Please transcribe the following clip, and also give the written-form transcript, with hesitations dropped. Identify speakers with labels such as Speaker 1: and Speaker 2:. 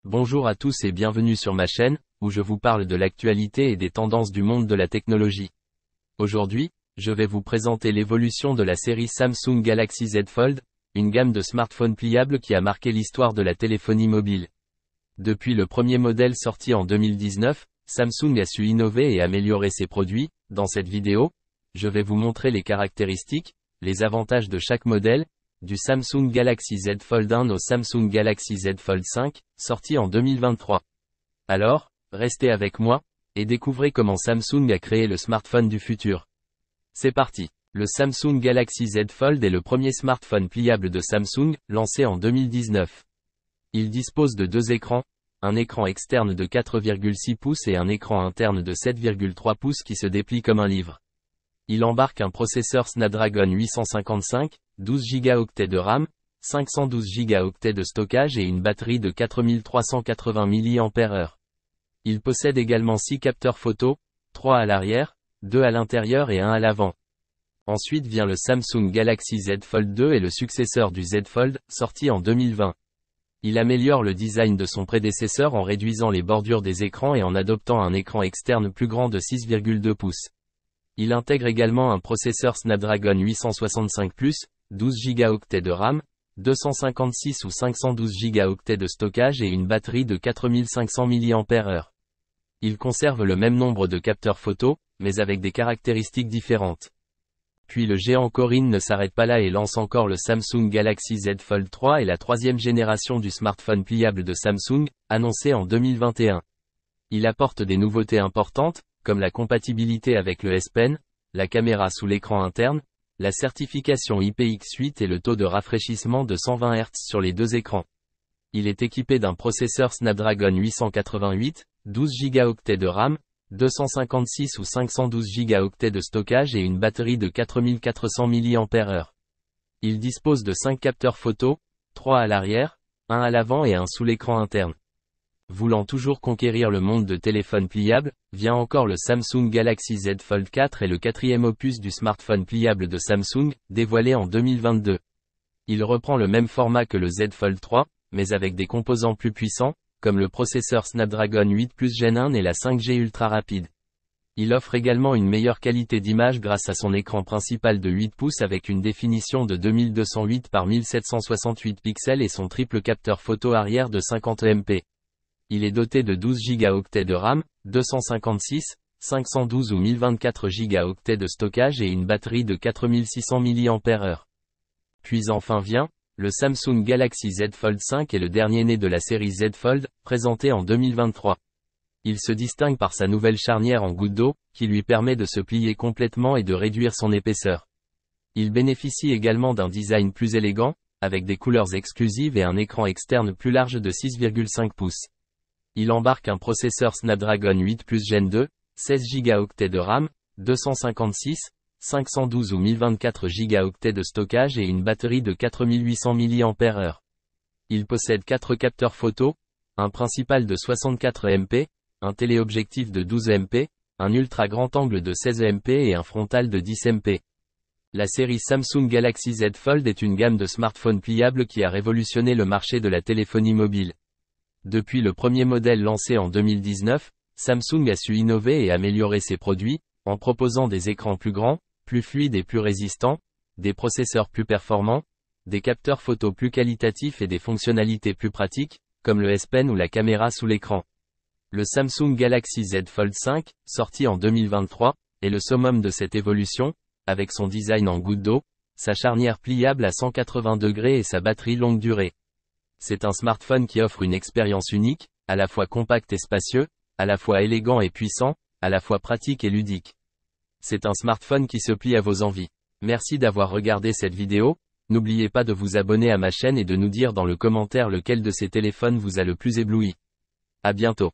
Speaker 1: Bonjour à tous et bienvenue sur ma chaîne, où je vous parle de l'actualité et des tendances du monde de la technologie. Aujourd'hui, je vais vous présenter l'évolution de la série Samsung Galaxy Z Fold, une gamme de smartphones pliables qui a marqué l'histoire de la téléphonie mobile. Depuis le premier modèle sorti en 2019, Samsung a su innover et améliorer ses produits. Dans cette vidéo, je vais vous montrer les caractéristiques, les avantages de chaque modèle, du Samsung Galaxy Z Fold 1 au Samsung Galaxy Z Fold 5, sorti en 2023. Alors, restez avec moi, et découvrez comment Samsung a créé le smartphone du futur. C'est parti. Le Samsung Galaxy Z Fold est le premier smartphone pliable de Samsung, lancé en 2019. Il dispose de deux écrans, un écran externe de 4,6 pouces et un écran interne de 7,3 pouces qui se déplie comme un livre. Il embarque un processeur Snapdragon 855, 12 Go de RAM, 512 Go de stockage et une batterie de 4380 mAh. Il possède également 6 capteurs photo, 3 à l'arrière, 2 à l'intérieur et 1 à l'avant. Ensuite vient le Samsung Galaxy Z Fold 2 et le successeur du Z Fold, sorti en 2020. Il améliore le design de son prédécesseur en réduisant les bordures des écrans et en adoptant un écran externe plus grand de 6,2 pouces. Il intègre également un processeur Snapdragon 865+, 12 Go de RAM, 256 ou 512 Go de stockage et une batterie de 4500 mAh. Il conserve le même nombre de capteurs photo, mais avec des caractéristiques différentes. Puis le géant Kirin ne s'arrête pas là et lance encore le Samsung Galaxy Z Fold 3 et la troisième génération du smartphone pliable de Samsung, annoncée en 2021. Il apporte des nouveautés importantes, comme la compatibilité avec le S Pen, la caméra sous l'écran interne, la certification IPX8 et le taux de rafraîchissement de 120 Hz sur les deux écrans. Il est équipé d'un processeur Snapdragon 888, 12 Go de RAM, 256 ou 512 Go de stockage et une batterie de 4400 mAh. Il dispose de 5 capteurs photo, 3 à l'arrière, 1 à l'avant et un sous l'écran interne. Voulant toujours conquérir le monde de téléphones pliables, vient encore le Samsung Galaxy Z Fold 4 et le quatrième opus du smartphone pliable de Samsung, dévoilé en 2022. Il reprend le même format que le Z Fold 3, mais avec des composants plus puissants, comme le processeur Snapdragon 8 Plus Gen 1 et la 5G ultra rapide. Il offre également une meilleure qualité d'image grâce à son écran principal de 8 pouces avec une définition de 2208 par 1768 pixels et son triple capteur photo arrière de 50 MP. Il est doté de 12 Go de RAM, 256, 512 ou 1024 Go de stockage et une batterie de 4600 mAh. Puis enfin vient, le Samsung Galaxy Z Fold 5 est le dernier né de la série Z Fold, présenté en 2023. Il se distingue par sa nouvelle charnière en goutte d'eau, qui lui permet de se plier complètement et de réduire son épaisseur. Il bénéficie également d'un design plus élégant, avec des couleurs exclusives et un écran externe plus large de 6,5 pouces. Il embarque un processeur Snapdragon 8 Plus Gen 2, 16 Go de RAM, 256, 512 ou 1024 Go de stockage et une batterie de 4800 mAh. Il possède 4 capteurs photo, un principal de 64 MP, un téléobjectif de 12 MP, un ultra grand angle de 16 MP et un frontal de 10 MP. La série Samsung Galaxy Z Fold est une gamme de smartphones pliables qui a révolutionné le marché de la téléphonie mobile. Depuis le premier modèle lancé en 2019, Samsung a su innover et améliorer ses produits, en proposant des écrans plus grands, plus fluides et plus résistants, des processeurs plus performants, des capteurs photo plus qualitatifs et des fonctionnalités plus pratiques, comme le S Pen ou la caméra sous l'écran. Le Samsung Galaxy Z Fold 5, sorti en 2023, est le summum de cette évolution, avec son design en goutte d'eau, sa charnière pliable à 180 degrés et sa batterie longue durée. C'est un smartphone qui offre une expérience unique, à la fois compact et spacieux, à la fois élégant et puissant, à la fois pratique et ludique. C'est un smartphone qui se plie à vos envies. Merci d'avoir regardé cette vidéo, n'oubliez pas de vous abonner à ma chaîne et de nous dire dans le commentaire lequel de ces téléphones vous a le plus ébloui. À bientôt.